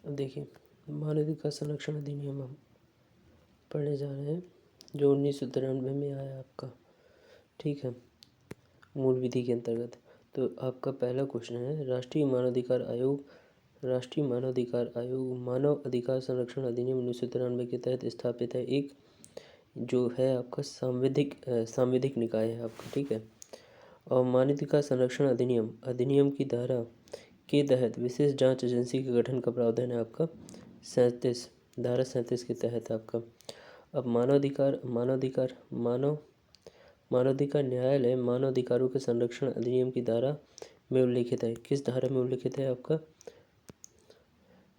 अब देखिए, मानवाधिकार संरक्षण अधिनियम हम पढ़ने जा रहे हैं जो 1993 में आया आपका, ठीक है, मूल विधि के अंतर्गत। तो आपका पहला क्वेश्चन है, राष्ट्रीय मानवाधिकार आयोग मानव अधिकार संरक्षण अधिनियम 1993 के तहत स्थापित है। एक जो है आपका सांविधिक निकाय है आपका, ठीक है। और मानवाधिकार संरक्षण अधिनियम की धारा के तहत विशेष जांच एजेंसी के गठन का प्रावधान है आपका 37, धारा 37 के तहत आपका। अब मानवाधिकार न्यायालय मानवाधिकारों के संरक्षण अधिनियम की धारा में उल्लिखित है। किस धारा में उल्लिखित है आपका?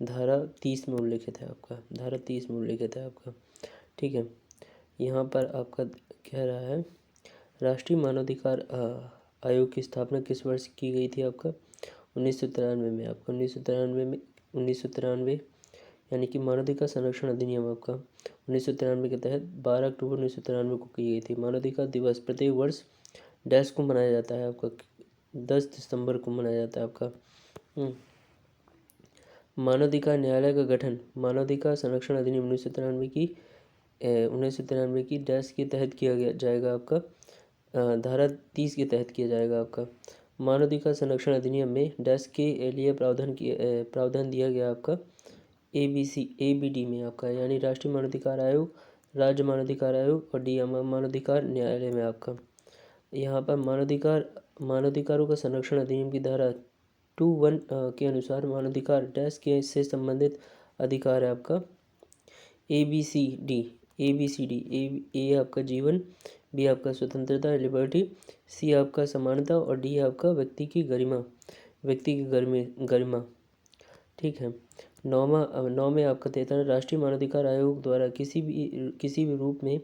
धारा 30 में उल्लिखित है आपका, धारा 30 में उल्लिखित है आपका, ठीक है। यहाँ पर आपका कह रहा है, राष्ट्रीय मानवाधिकार आयोग की स्थापना किस वर्ष की गई थी आपका? 1993 में आपका, 1993 यानी कि मानवाधिकार संरक्षण अधिनियम आपका 1993 के तहत 12 अक्टूबर 1993 को की गई थी। मानवाधिकार दिवस प्रत्येक वर्ष डैश को मनाया जाता है आपका, 10 दिसंबर को मनाया जाता है आपका। मानवाधिकार न्यायालय का गठन मानवाधिकार संरक्षण अधिनियम 1993 की डैश के तहत किया जाएगा आपका, धारा 30 के तहत किया जाएगा आपका। मानवाधिकार संरक्षण अधिनियम में डैश के लिए प्रावधान दिया गया आपका ABD में आपका, यानी राष्ट्रीय मानवाधिकार आयोग, राज्य मानवाधिकार आयोग और मानवाधिकार न्यायालय में आपका। यहाँ पर मानवाधिकारों का संरक्षण अधिनियम की धारा 21 के अनुसार मानवाधिकार डैश के से संबंधित अधिकार है आपका ABCD। ए आपका जीवन, बी आपका स्वतंत्रता लिबर्टी, सी आपका समानता और डी आपका व्यक्ति की गरिमा, ठीक है। 9 में आपका 43 राष्ट्रीय मानवाधिकार आयोग द्वारा किसी भी रूप में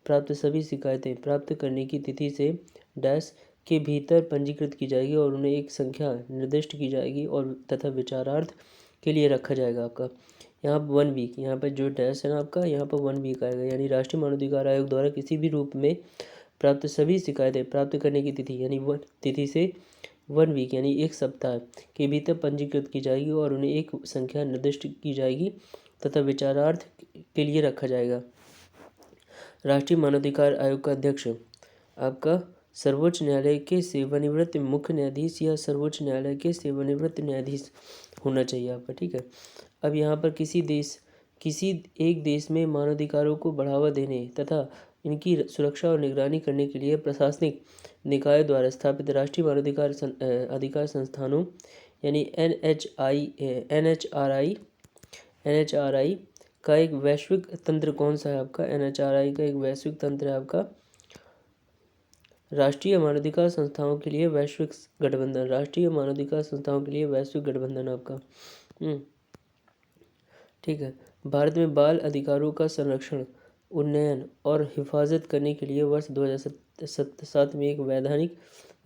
प्राप्त सभी शिकायतें प्राप्त करने की तिथि से डैश के भीतर पंजीकृत की जाएगी और उन्हें एक संख्या निर्दिष्ट की जाएगी और तथा विचारार्थ के लिए रखा जाएगा आपका। यहाँ पर 1 वीक, यहाँ पर जो डैश है ना आपका, यहाँ पर 1 वीक आएगा, यानी राष्ट्रीय मानवाधिकार आयोग द्वारा किसी भी रूप में प्राप्त सभी शिकायतें प्राप्त करने की तिथि यानी तिथि से 1 वीक यानी एक सप्ताह के भीतर पंजीकृत की जाएगी और उन्हें एक संख्या निर्दिष्ट की जाएगी तथा विचारार्थ के लिए रखा जाएगा। राष्ट्रीय मानवाधिकार आयोग का अध्यक्ष आपका सर्वोच्च न्यायालय के सेवानिवृत्त मुख्य न्यायाधीश या सर्वोच्च न्यायालय के सेवानिवृत्त न्यायाधीश होना चाहिए आपका, ठीक है। अब यहाँ पर किसी एक देश में मानवाधिकारों को बढ़ावा देने तथा इनकी सुरक्षा और निगरानी करने के लिए प्रशासनिक निकाय द्वारा स्थापित राष्ट्रीय मानवाधिकार अधिकार संस्थानों यानी NHRI का एक वैश्विक तंत्र कौन सा है आपका? NHRI का एक वैश्विक तंत्र है आपका राष्ट्रीय मानवाधिकार संस्थाओं के लिए वैश्विक गठबंधन, राष्ट्रीय मानवाधिकार संस्थाओं के लिए वैश्विक गठबंधन आपका, ठीक है। भारत में बाल अधिकारों का संरक्षण, उन्नयन और हिफाजत करने के लिए वर्ष 2007 में एक वैधानिक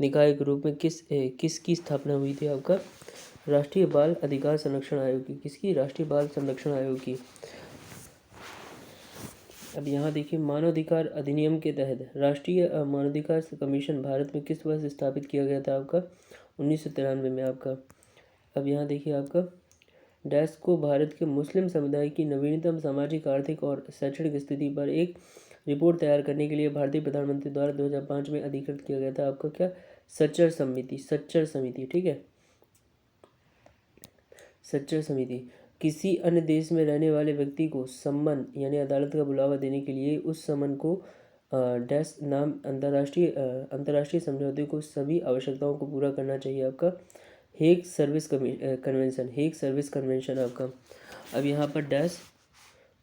निकाय के रूप में किसकी स्थापना हुई थी आपका? राष्ट्रीय बाल अधिकार संरक्षण आयोग की। किसकी? राष्ट्रीय बाल संरक्षण आयोग की। अब यहाँ देखिए, मानवाधिकार अधिनियम के तहत राष्ट्रीय मानवाधिकार कमीशन भारत में किस वर्ष स्थापित किया गया था आपका? 1993 में आपका। अब यहाँ देखिए आपका डैश को भारत के मुस्लिम समुदाय की नवीनतम सामाजिक, आर्थिक और शैक्षणिक स्थिति पर एक रिपोर्ट तैयार करने के लिए भारतीय प्रधानमंत्री द्वारा 2005 में अधिकृत किया गया था आपका क्या? सच्चर समिति, ठीक है। सच्चर समिति किसी अन्य देश में रहने वाले व्यक्ति को सम्मन यानी अदालत का बुलावा देने के लिए उस समन को डैश नाम अंतर्राष्ट्रीय समझौते को सभी आवश्यकताओं को पूरा करना चाहिए आपका हेग सर्विस कन्वेंशन आपका। अब यहाँ पर डैश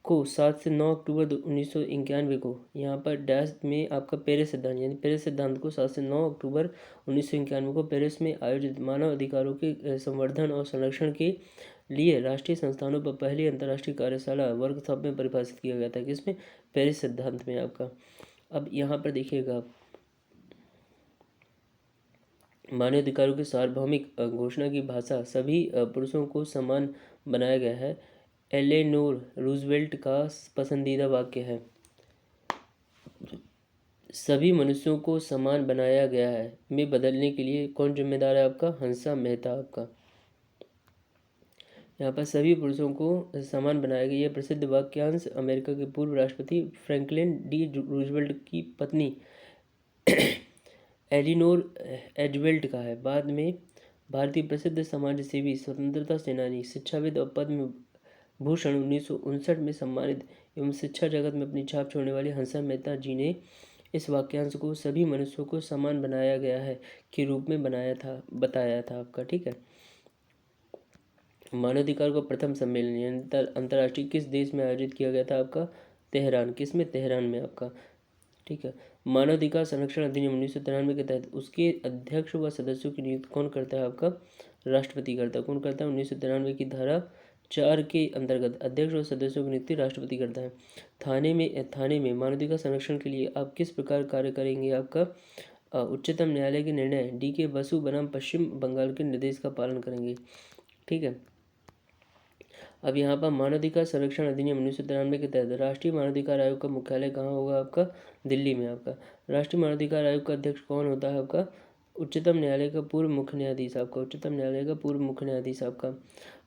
को 7 से 9 अक्टूबर 1991 को यहाँ पर डैश में आपका पेरिस सिद्धांत यानी पेरिस सिद्धांत को 7 से 9 अक्टूबर 1991 को पेरिस में आयोजित मानव अधिकारों के संवर्धन और संरक्षण के लिए राष्ट्रीय संस्थानों पर पहली अंतर्राष्ट्रीय कार्यशाला वर्कशॉप में परिभाषित किया गया था। किसमें? पेरिस सिद्धांत में आपका। अब यहाँ पर देखिएगा आप, मानव अधिकारों की सार्वभौमिक घोषणा की भाषा सभी पुरुषों को समान बनाया गया है। एलेनोर रूजवेल्ट का पसंदीदा वाक्य है, सभी मनुष्यों को समान बनाया गया है में बदलने के लिए कौन जिम्मेदार है आपका? हंसा मेहता आपका। यहाँ पर सभी पुरुषों को समान बनाया गया। यह प्रसिद्ध वाक्यांश अमेरिका के पूर्व राष्ट्रपति फ्रैंकलिन डी रूजवेल्ट की पत्नी एलिनोर एजवेल्ट का है। बाद में भारतीय प्रसिद्ध समाज सेवी, स्वतंत्रता सेनानी, शिक्षाविद और पद्म भूषण 1959 में सम्मानित एवं शिक्षा जगत में अपनी छाप छोड़ने वाले हंसा मेहता जी ने इस वाक्यांश को सभी मनुष्यों को समान बनाया गया है के रूप में बताया था आपका। ठीक है। मानवाधिकार का प्रथम सम्मेलन अंतर्राष्ट्रीय किस देश में आयोजित किया गया था आपका? तेहरान। किस में? तेहरान में आपका। ठीक है। मानवाधिकार संरक्षण अधिनियम 1993 के तहत उसके अध्यक्ष व सदस्यों की नियुक्ति कौन करता है आपका? राष्ट्रपति करता है। कौन करता है? 1993 की धारा 4 के अंतर्गत अध्यक्ष और सदस्यों की नियुक्ति राष्ट्रपति करता है। थाने में मानवाधिकार संरक्षण के लिए आप किस प्रकार कार्य करेंगे आपका? उच्चतम न्यायालय के निर्णय DK बसु बनाम पश्चिम बंगाल के निर्देश का पालन करेंगे। ठीक है। अब यहाँ पर मानवाधिकार संरक्षण अधिनियम 1993 के तहत राष्ट्रीय मानवाधिकार आयोग का मुख्यालय कहाँ होगा आपका? दिल्ली में आपका। राष्ट्रीय मानवाधिकार आयोग का अध्यक्ष कौन होता है आपका? उच्चतम न्यायालय का पूर्व मुख्य न्यायाधीश आपका। उच्चतम न्यायालय का पूर्व मुख्य न्यायाधीश आपका।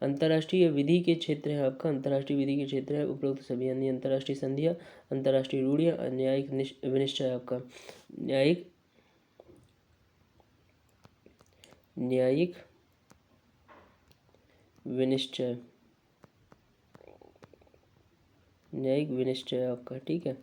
अंतर्राष्ट्रीय विधि के क्षेत्र है आपका। अंतर्राष्ट्रीय विधि के क्षेत्र है उपरोक्त सभी, यानी अंतर्राष्ट्रीय संधियाँ, अंतर्राष्ट्रीय रूढ़ियाँ, न्यायिक विनिश्चय आपका। न्यायिक विनिश्चय, न्यायिक विनिश्चय आपका। ठीक है।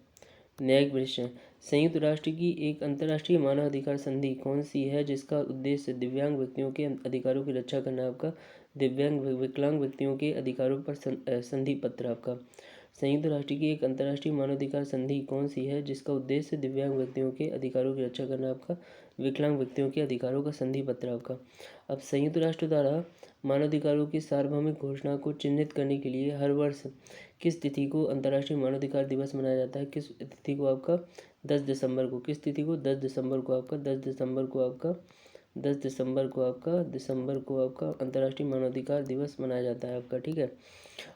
न्यायिक विनिश्चय। संयुक्त राष्ट्र की एक अंतर्राष्ट्रीय मानवाधिकार संधि कौन सी है जिसका उद्देश्य दिव्यांग व्यक्तियों के अधिकारों की रक्षा करना आपका? दिव्यांग विकलांग व्यक्तियों के अधिकारों पर संधि पत्र आपका। संयुक्त राष्ट्र की एक अंतर्राष्ट्रीय मानवाधिकार संधि कौन सी है जिसका उद्देश्य दिव्यांग व्यक्तियों के अधिकारों की रक्षा करना आपका? विकलांग व्यक्तियों के अधिकारों का संधि पत्र आपका। अब संयुक्त राष्ट्र द्वारा मानवाधिकारों की सार्वभौमिक घोषणा को चिन्हित करने के लिए हर वर्ष किस तिथि को अंतर्राष्ट्रीय मानवाधिकार दिवस मनाया जाता है? किस तिथि को आपका? 10 दिसंबर को। किस तिथि को? 10 दिसंबर को आपका। 10 दिसंबर को आपका 10 दिसंबर को आपका अंतर्राष्ट्रीय मानवाधिकार दिवस मनाया जाता है आपका। ठीक है।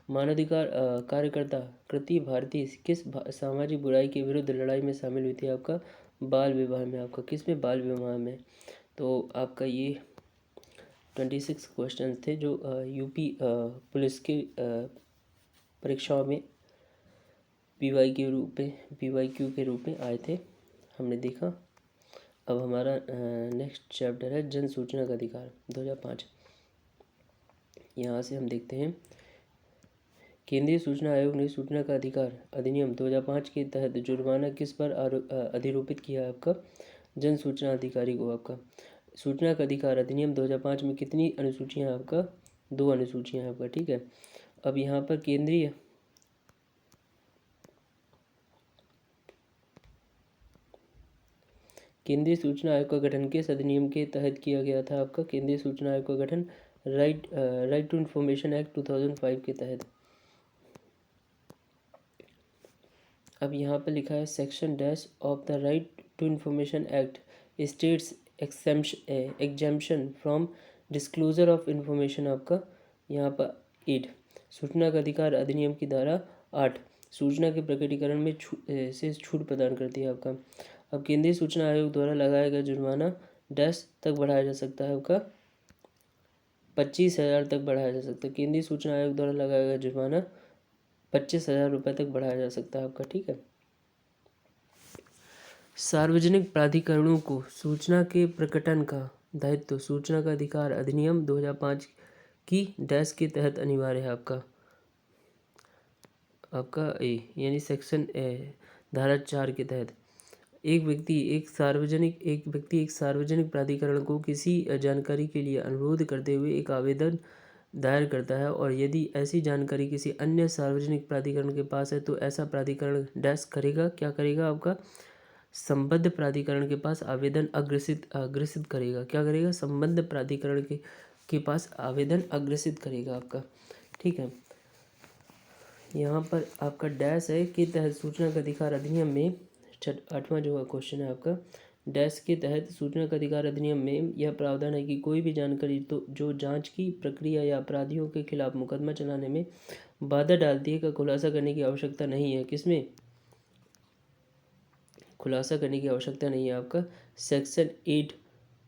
मानवाधिकार कार्यकर्ता कृति भारती किस सामाजिक बुराई के विरुद्ध लड़ाई में शामिल हुई थी आपका? बाल विवाह में आपका। किस में? बाल विवाह में। तो आपका ये 26 क्वेश्चन थे जो यूपी पुलिस की परीक्षाओं में PYQ के रूप में आए थे, हमने देखा। अब हमारा नेक्स्ट चैप्टर है जन सूचना का अधिकार 2005। यहाँ से हम देखते हैं केंद्रीय सूचना आयोग ने सूचना का अधिकार अधिनियम 2005 के तहत जुर्माना किस पर अधिरोपित किया है आपका? जन सूचना अधिकारी को आपका। सूचना का अधिकार अधिनियम 2005 में कितनी अनुसूचियाँ आपका? 2 अनुसूचियाँ आपका। ठीक है। अब यहाँ पर केंद्रीय सूचना आयोग का गठन किस अधिनियम के तहत किया गया था आपका? केंद्रीय सूचना आयोग का गठन राइट टू इन्फॉर्मेशन एक्ट 2005 के तहत। अब यहाँ पर लिखा है section dash of the right to information act states exemption from disclosure of information आपका। यहाँ पर 8 सूचना का अधिकार अधिनियम की धारा 8 सूचना के प्रकटीकरण में से छूट प्रदान करती है आपका। अब केंद्रीय सूचना आयोग द्वारा लगाया गया जुर्माना डैश तक बढ़ाया जा सकता है आपका? 25,000 तक बढ़ाया जा सकता है। केंद्रीय सूचना आयोग द्वारा लगाया गया जुर्माना 25,000 रुपये तक बढ़ाया जा सकता है आपका। ठीक है। सार्वजनिक प्राधिकरणों को सूचना के प्रकटन का दायित्व सूचना का अधिकार अधिनियम 2005 की डैश के तहत अनिवार्य है आपका। यानी सेक्शन धारा 4 के तहत एक व्यक्ति एक सार्वजनिक प्राधिकरण को किसी जानकारी के लिए अनुरोध करते हुए एक आवेदन दायर करता है और यदि ऐसी जानकारी किसी अन्य सार्वजनिक प्राधिकरण के पास है तो ऐसा प्राधिकरण डैश करेगा, क्या करेगा आपका? संबद्ध प्राधिकरण के पास आवेदन अग्रेसित करेगा। क्या करेगा? संबद्ध प्राधिकरण के पास आवेदन अग्रेसित करेगा आपका। ठीक है। यहाँ पर आपका डैश है के तहत सूचना का अधिकार अधिनियम में 8वां जो क्वेश्चन है आपका, डैश के तहत सूचना का अधिकार अधिनियम में यह प्रावधान है कि कोई भी जानकारी तो जो जांच की प्रक्रिया या अपराधियों के खिलाफ मुकदमा चलाने में बाधा डालती है का खुलासा करने की आवश्यकता नहीं है। किसमें? खुलासा करने की आवश्यकता नहीं है आपका सेक्शन 8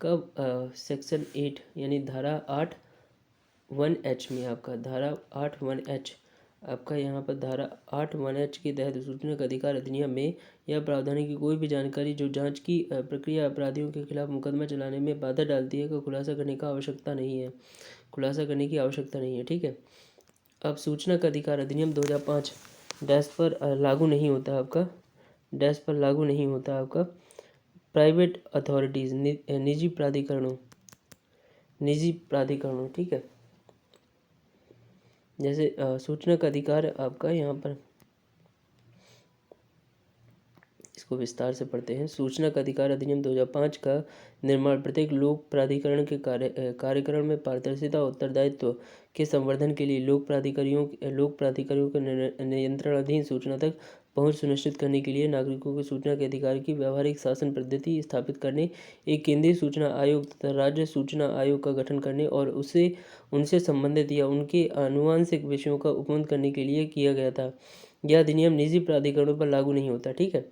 का सेक्शन 8 यानी धारा 8 1H में आपका धारा 8(1)H आपका यहाँ पर धारा 8(1)H के तहत सूचना का अधिकार अधिनियम में यह प्रावधान है कि कोई भी जानकारी जो जांच की प्रक्रिया अपराधियों के खिलाफ मुकदमा चलाने में बाधा डालती है का खुलासा करने की आवश्यकता नहीं है। ठीक है। अब सूचना का अधिकार अधिनियम 2005 डैश पर लागू नहीं होता आपका प्राइवेट अथॉरिटीज़ निजी प्राधिकरणों। ठीक है। जैसे सूचना का अधिकार आपका यहाँ पर इसको विस्तार से पढ़ते हैं। सूचना का अधिकार अधिनियम 2005 का निर्माण प्रत्येक लोक प्राधिकरण के कार्यक्रम में पारदर्शिता और उत्तरदायित्व के संवर्धन के लिए लोक प्राधिकारियों के नियंत्रणाधीन सूचना तक पहुंच सुनिश्चित करने के लिए नागरिकों को सूचना के अधिकार की व्यावहारिक शासन पद्धति स्थापित करने, एक केंद्रीय सूचना आयोग तथा राज्य सूचना आयोग का गठन करने और उनसे संबंधित या उनके आनुवांशिक विषयों का उपबंध करने के लिए किया गया था। यह अधिनियम निजी प्राधिकरणों पर लागू नहीं होता। ठीक है।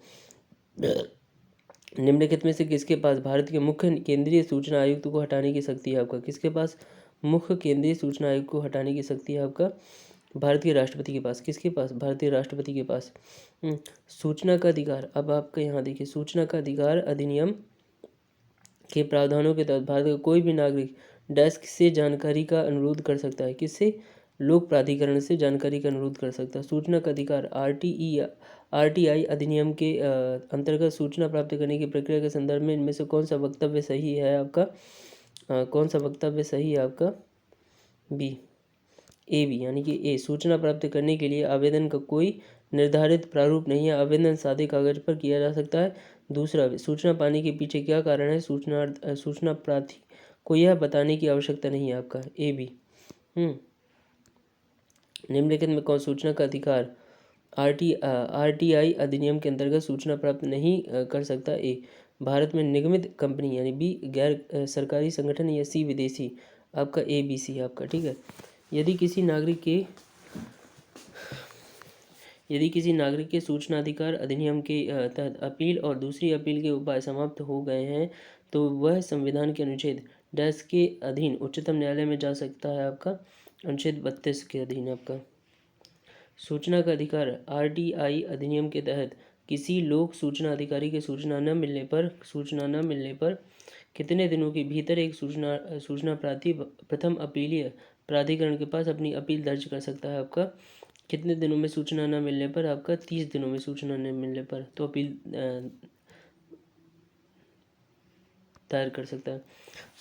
निम्नलिखित में से किसके पास भारत के मुख्य केंद्रीय सूचना आयुक्त को हटाने की शक्ति है आपका? किसके पास मुख्य केंद्रीय सूचना आयुक्त को हटाने की शक्ति है आपका? भारतीय राष्ट्रपति के पास। किसके पास? भारतीय राष्ट्रपति के पास। सूचना का अधिकार, अब आपका यहाँ देखिए, सूचना का अधिकार अधिनियम के प्रावधानों के तहत भारत का कोई भी नागरिक डेस्क से जानकारी का अनुरोध कर सकता है। किससे? लोक प्राधिकरण से जानकारी का अनुरोध कर सकता है। सूचना का अधिकार आरटीआई अधिनियम के अंतर्गत सूचना प्राप्त करने की प्रक्रिया के संदर्भ में इनमें से कौन सा वक्तव्य सही है आपका? बी, ए बी, यानी कि ए, सूचना प्राप्त करने के लिए आवेदन का कोई निर्धारित प्रारूप नहीं है, आवेदन सादे कागज पर किया जा सकता है। दूसरा, सूचना पाने के पीछे क्या कारण है, सूचना प्रार्थी को यह बताने की आवश्यकता नहीं है आपका, ए बी। निम्नलिखित में कौन सूचना का अधिकार आरटीआई अधिनियम के अंतर्गत सूचना प्राप्त नहीं कर सकता? ए, भारत में निगमित कंपनी, यानी बी, गैर सरकारी संगठन, या सी, विदेशी। आपका ए बी सी आपका। ठीक है। यदि किसी नागरिक के सूचना अधिकार अधिनियम के तहत अपील और दूसरी अपील के उपाय समाप्त हो गए हैं तो वह संविधान के अनुच्छेद डैश के अधीन उच्चतम न्यायालय में जा सकता है आपका, अनुच्छेद 32 के अधीन आपका। सूचना का अधिकार आरटीआई अधिनियम के तहत किसी लोक सूचना अधिकारी के सूचना न मिलने पर कितने दिनों के भीतर एक सूचना प्रार्थी प्रथम अपीलीय प्राधिकरण के पास अपनी अपील दर्ज कर सकता है आपका? कितने दिनों में सूचना न मिलने पर? आपका 30 दिनों में सूचना न मिलने पर तो अपील दायर कर सकता है।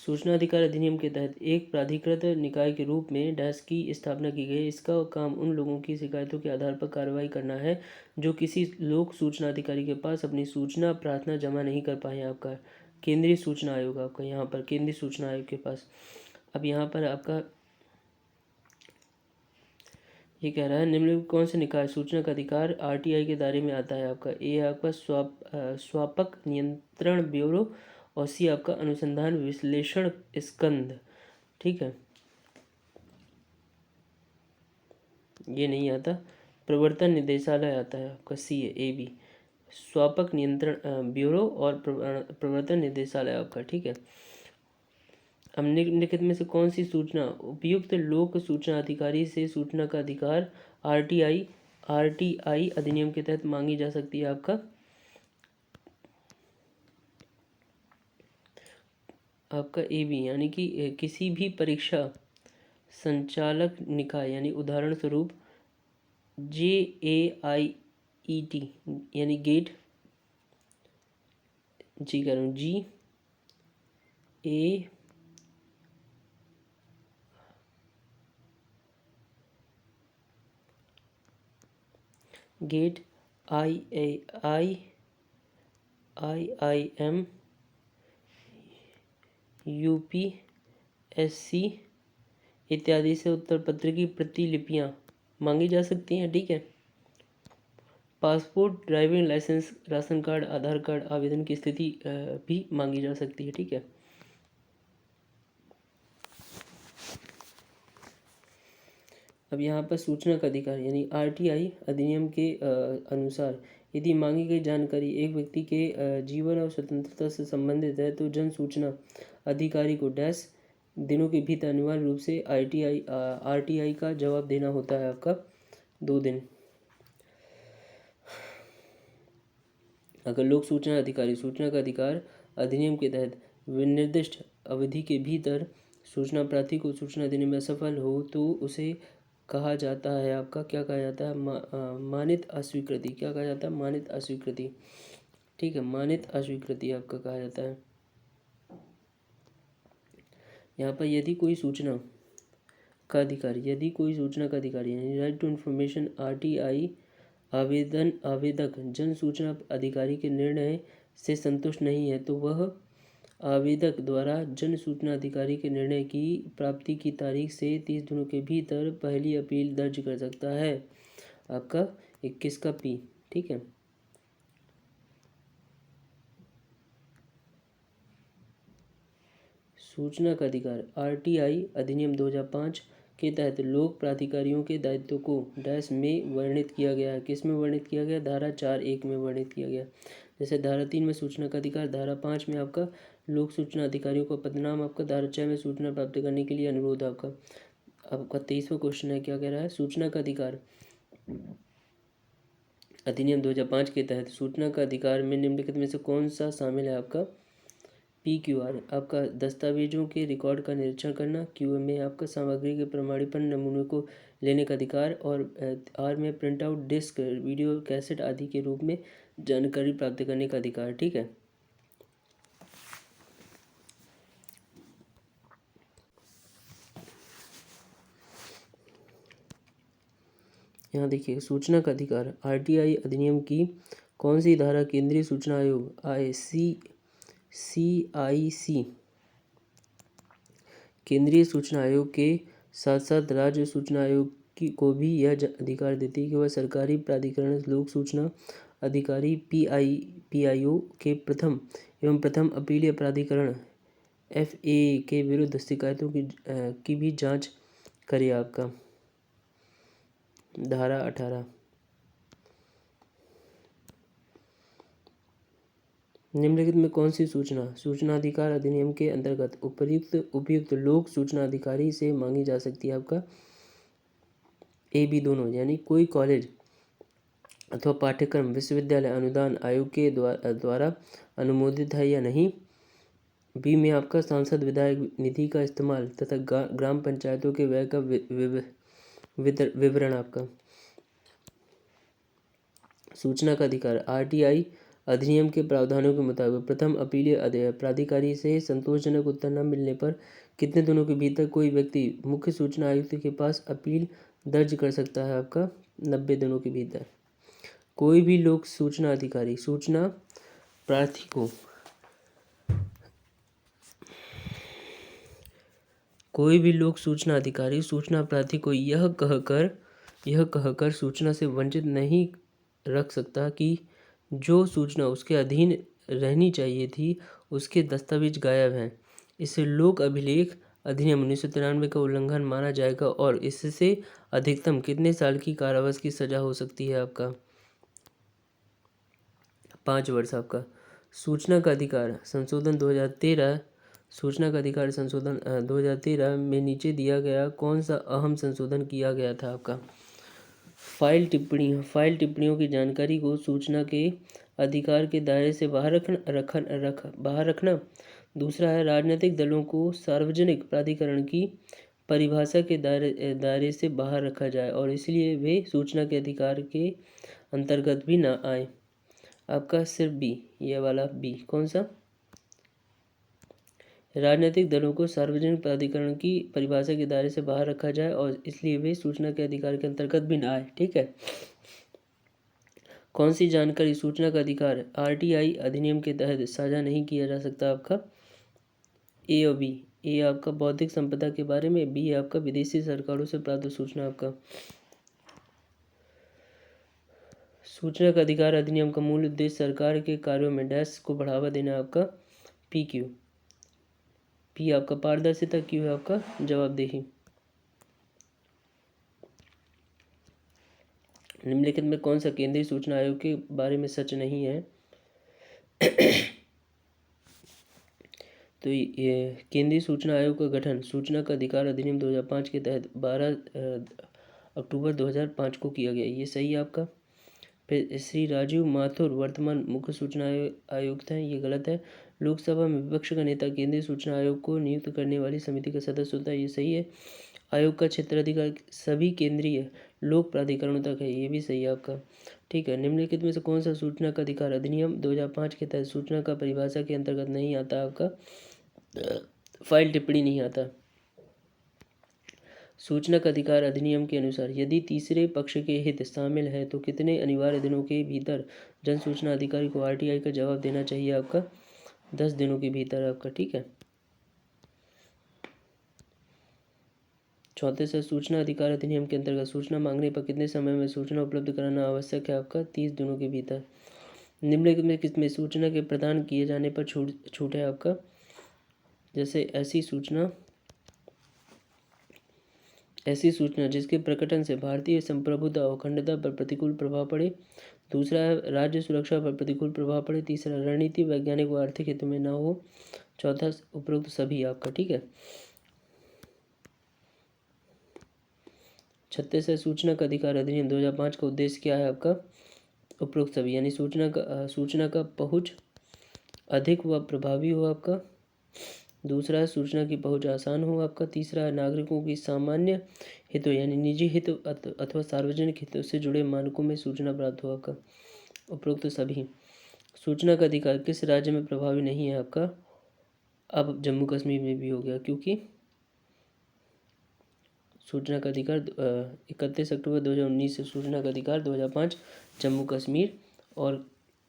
सूचना अधिकार अधिनियम के तहत एक प्राधिकृत निकाय के रूप में डैश की स्थापना की गई। इसका काम उन लोगों की शिकायतों के आधार पर कार्रवाई करना है जो किसी लोक सूचना अधिकारी के पास अपनी सूचना प्रार्थना जमा नहीं कर पाए। आपका केंद्रीय सूचना आयोग, आपका यहाँ पर केंद्रीय सूचना आयोग के पास। अब यहाँ पर आपका ये कह रहा है निम्नलिखित कौन से निकाय सूचना का अधिकार आरटीआई के दायरे में आता है? आपका ए आपका स्वापक नियंत्रण ब्यूरो और सी आपका अनुसंधान विश्लेषण स्कंध। ठीक है। ये नहीं आता, प्रवर्तन निदेशालय आता है आपका, सी है, ए बी, स्वापक नियंत्रण ब्यूरो और प्रवर्तन निदेशालय आपका। ठीक है। अब निम्नलिखित में से कौन सी सूचना उपयुक्त लोक सूचना अधिकारी से सूचना का अधिकार आरटीआई अधिनियम के तहत मांगी जा सकती है? आपका ए बी, यानी कि किसी भी परीक्षा संचालक निकाय, यानी उदाहरण स्वरूप JAIET, यानी गेट, जी कह रहा हूँ, गेट, IIM, UPSC इत्यादि से उत्तर पत्र की प्रतिलिपियां मांगी जा सकती हैं। ठीक है। Passport, driving licence, ration card, Aadhaar card आवेदन की स्थिति भी मांगी जा सकती है। ठीक है। अब यहाँ पर सूचना का अधिकार यानी आरटीआई अधिनियम के अनुसार यदि मांगी गई जानकारी एक व्यक्ति के जीवन और स्वतंत्रता से संबंधित है तो जन सूचना अधिकारी को डैश दिनों के भीतर अनिवार्य रूप से आरटीआई का जवाब देना होता है आपका 2 दिन। अगर लोक सूचना अधिकारी सूचना का अधिकार अधिनियम के तहत विनिर्दिष्ट अवधि के भीतर सूचना प्रार्थी को सूचना देने में असफल हो तो उसे कहा जाता है आपका, क्या कहा जाता है, मानित अस्वीकृति। क्या कहा जाता है? मानित अस्वीकृति। ठीक है, मानित अस्वीकृति आपका कहा जाता है। यहाँ पर यदि कोई सूचना का अधिकारी यानी राइट टू इन्फॉर्मेशन आरटीआई आवेदक जन सूचना अधिकारी के निर्णय से संतुष्ट नहीं है तो वह आवेदक द्वारा जन सूचना अधिकारी के निर्णय की प्राप्ति की तारीख से 30 दिनों के भीतर पहली अपील दर्ज कर सकता है। आपका 21 का पी। ठीक है, सूचना का अधिकार आरटीआई अधिनियम 2005 के तहत लोक प्राधिकारियों के दायित्व को डैश में वर्णित किया गया है। किस में वर्णित किया गया? धारा 4(1) में वर्णित किया गया। जैसे धारा 3 में सूचना का अधिकार, धारा 5 में आपका लोक सूचना अधिकारियों का पदनाम, आपका धारा 6 में सूचना प्राप्त करने के लिए अनुरोध। आपका 23वां क्वेश्चन है, क्या कह रहा है? सूचना का अधिकार अधिनियम 2005 के तहत सूचना का अधिकार में निम्नलिखित में से कौन सा शामिल है? आपका PQR आपका दस्तावेजों के रिकॉर्ड का निरीक्षण करना, QA में आपका सामग्री के प्रमाणीकरण नमूने को लेने का अधिकार, और R में print out, disk, video cassette आदि के रूप में जानकारी प्राप्त करने का अधिकार। ठीक है, यहाँ देखिए सूचना का अधिकार आरटीआई अधिनियम की कौन सी धारा केंद्रीय सूचना आयोग CIC केंद्रीय सूचना आयोग के साथ साथ राज्य सूचना आयोग को भी यह अधिकार देती है कि वह सरकारी प्राधिकरण लोक सूचना अधिकारी PIO के प्रथम अपीलीय प्राधिकरण FAA के विरुद्ध शिकायतों की भी जांच करे। आपका धारा 18 निम्नलिखित में कौन सी सूचना अधिकार अधिनियम के अंतर्गत उपयुक्त लोक सूचना अधिकारी से मांगी जा सकती है? आपका A, B दोनों, यानी कोई कॉलेज अथवा पाठ्यक्रम विश्वविद्यालय अनुदान आयोग के द्वारा अनुमोदित है या नहीं। B में आपका सांसद विधायक निधि का इस्तेमाल तथा ग्राम पंचायतों के व्यय का विवरण। आपका सूचना का अधिकार आरटीआई अधिनियम के प्रावधानों के मुताबिक प्रथम अपीलीय प्राधिकारी से संतोषजनक उत्तर न मिलने पर कितने दिनों के भीतर कोई व्यक्ति मुख्य सूचना आयुक्त के पास अपील दर्ज कर सकता है? आपका 90 दिनों के भीतर। कोई भी लोक सूचना अधिकारी सूचना प्रार्थी को यह कहकर सूचना से वंचित नहीं रख सकता कि जो सूचना उसके अधीन रहनी चाहिए थी उसके दस्तावेज गायब हैं। इसे लोक अभिलेख अधिनियम 1993 का उल्लंघन माना जाएगा और इससे अधिकतम कितने साल की कारावास की सजा हो सकती है? आपका 5 वर्ष। आपका सूचना का अधिकार संशोधन 2013 सूचना का अधिकार संशोधन 2013 में नीचे दिया गया कौन सा अहम संशोधन किया गया था? आपका फाइल टिप्पणियों की जानकारी को सूचना के अधिकार के दायरे से बाहर रखना। दूसरा है राजनीतिक दलों को सार्वजनिक प्राधिकरण की परिभाषा के दायरे से बाहर रखा जाए और इसलिए वे सूचना के अधिकार के अंतर्गत भी ना आए। आपका सिर्फ B, ये वाला B कौन सा? राजनीतिक दलों को सार्वजनिक प्राधिकरण की परिभाषा के दायरे से बाहर रखा जाए और इसलिए वे सूचना के अधिकार के अंतर्गत भी ना आए। ठीक है, कौन सी जानकारी सूचना का अधिकार आरटीआई अधिनियम के तहत साझा नहीं किया जा सकता? आपका A और B। A आपका बौद्धिक संपदा के बारे में, B आपका विदेशी सरकारों से प्राप्त सूचना। आपका सूचना का अधिकार अधिनियम का मूल उद्देश्य सरकार के कार्यों में डैश को बढ़ावा देना। आपका PQ। P आपका पारदर्शिता, Q है आपका जवाबदेही। निम्नलिखित में कौन सा केंद्रीय सूचना आयोग के बारे में सच नहीं है? तो ये केंद्रीय सूचना आयोग का गठन सूचना का अधिकार अधिनियम 2005 के तहत 12 अक्टूबर 2005 को किया गया। ये सही है आपका। फिर श्री राजीव माथुर वर्तमान मुख्य सूचना आयुक्त हैं, ये गलत है। लोकसभा में विपक्ष का नेता केंद्रीय सूचना आयोग को नियुक्त करने वाली समिति का सदस्य होता है, ये सही है। आयोग का क्षेत्राधिकार सभी केंद्रीय लोक प्राधिकरणों तक है, ये भी सही है आपका। ठीक है, निम्नलिखित में से कौन सा सूचना का अधिकार अधिनियम 2005 के तहत सूचना का परिभाषा के अंतर्गत नहीं आता? आपका फाइल टिप्पणी नहीं आता। सूचना का अधिकार अधिनियम के अनुसार यदि तीसरे पक्ष के हित शामिल है तो कितने अनिवार्य दिनों के भीतर जन सूचना अधिकारी को आरटीआई का जवाब देना चाहिए? आपका 10 दिनों के भीतर आपका। ठीक है, चौथे से सूचना अधिकार अधिनियम के अंतर्गत सूचना मांगने पर कितने समय में सूचना उपलब्ध कराना आवश्यक है? आपका 30 दिनों के भीतर। निम्नलिखित में किसमें सूचना के प्रदान किए जाने पर छूट है? आपका जैसे ऐसी सूचना जिसके प्रकटन से भारतीय संप्रभुता और अखंडता पर प्रतिकूल प्रभाव पड़े। दूसरा है राज्य सुरक्षा पर प्रतिकूल प्रभाव पड़े। तीसरा रणनीति वैज्ञानिक व आर्थिक हित में न हो। चौथा उपरोक्त सभी आपका। ठीक है, 36 है सूचना का अधिकार अधिनियम 2005 का उद्देश्य क्या है? आपका उपरोक्त सभी, यानी सूचना का पहुँच अधिक व प्रभावी हो आपका। दूसरा है सूचना की पहुंच आसान हो आपका। तीसरा है नागरिकों की सामान्य हितों यानी निजी हित अथवा सार्वजनिक हितों से जुड़े मानकों में सूचना प्राप्त हो आपका। उपरोक्त सभी। सूचना का अधिकार किस राज्य में प्रभावी नहीं है? आपका अब जम्मू कश्मीर में भी हो गया, क्योंकि सूचना का अधिकार 31 अक्टूबर 2019 से सूचना का अधिकार 2005 जम्मू कश्मीर और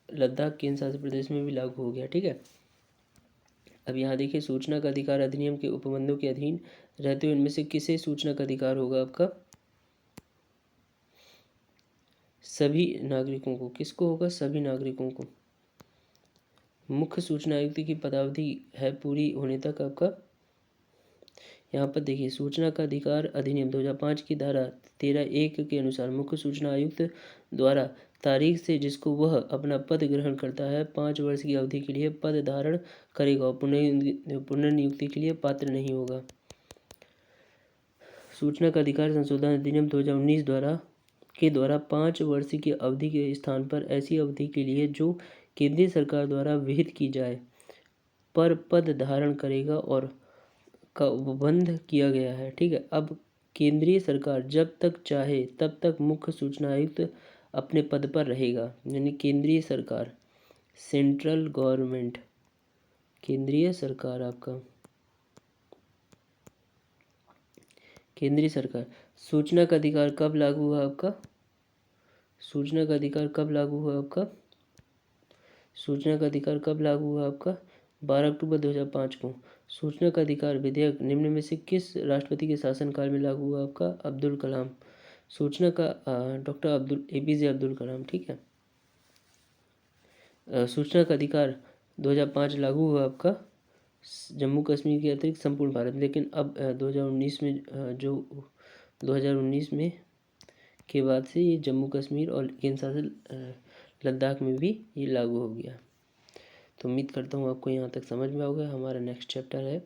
लद्दाख केंद्र शासित प्रदेश में भी लागू हो गया। ठीक है, अब यहाँ देखिए सूचना का अधिकार अधिनियम के उपबंधों के अधीन रहते हुए इनमें से किसे सूचना का अधिकार होगा? आपका सभी नागरिकों को। किसको होगा? सभी नागरिकों को। मुख्य सूचना आयुक्त की पदावधि है पूरी होने तक आपका। यहाँ पर देखिए सूचना का अधिकार अधिनियम 2005 की धारा 13(1) के अनुसार मुख्य सूचना आयुक्त द्वारा तारीख से जिसको वह अपना पद ग्रहण करता है 5 वर्ष की अवधि के लिए पद धारण करेगा और पुनर्नियुक्ति के लिए पात्र नहीं होगा। सूचना का अधिकार संशोधन अधिनियम 2019 द्वारा 5 वर्ष की अवधि के स्थान पर ऐसी अवधि के लिए जो केंद्रीय सरकार द्वारा विहित की जाए पर पद धारण करेगा और का उपबंध किया गया है। ठीक है, अब केंद्रीय सरकार जब तक चाहे तब तक मुख्य सूचना आयुक्त अपने पद पर रहेगा, यानी केंद्रीय सरकार, सेंट्रल गवर्नमेंट, केंद्रीय सरकार आपका केंद्रीय सरकार। सूचना का अधिकार कब लागू हुआ? आपका सूचना का अधिकार कब लागू हुआ? आपका सूचना का अधिकार कब लागू हुआ? आपका 12 अक्टूबर 2005 को। सूचना का अधिकार विधेयक निम्न में से किस राष्ट्रपति के शासनकाल में लागू हुआ? आपका अब्दुल कलाम। सूचना का डॉक्टर APJ अब्दुल कलाम। ठीक है, सूचना का अधिकार 2005 लागू हुआ आपका जम्मू कश्मीर के अतिरिक्त संपूर्ण भारत, लेकिन अब 2019 में जो 2019 में के बाद से ये जम्मू कश्मीर और केंद्र शासित लद्दाख में भी ये लागू हो गया। तो उम्मीद करता हूँ आपको यहाँ तक समझ में होगा। हमारा नेक्स्ट चैप्टर है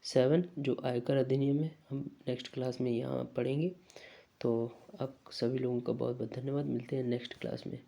7 जो आयकर अधिनियम है, हम नेक्स्ट क्लास में यहाँ पढ़ेंगे। तो आप सभी लोगों का बहुत बहुत धन्यवाद। मिलते हैं नेक्स्ट क्लास में।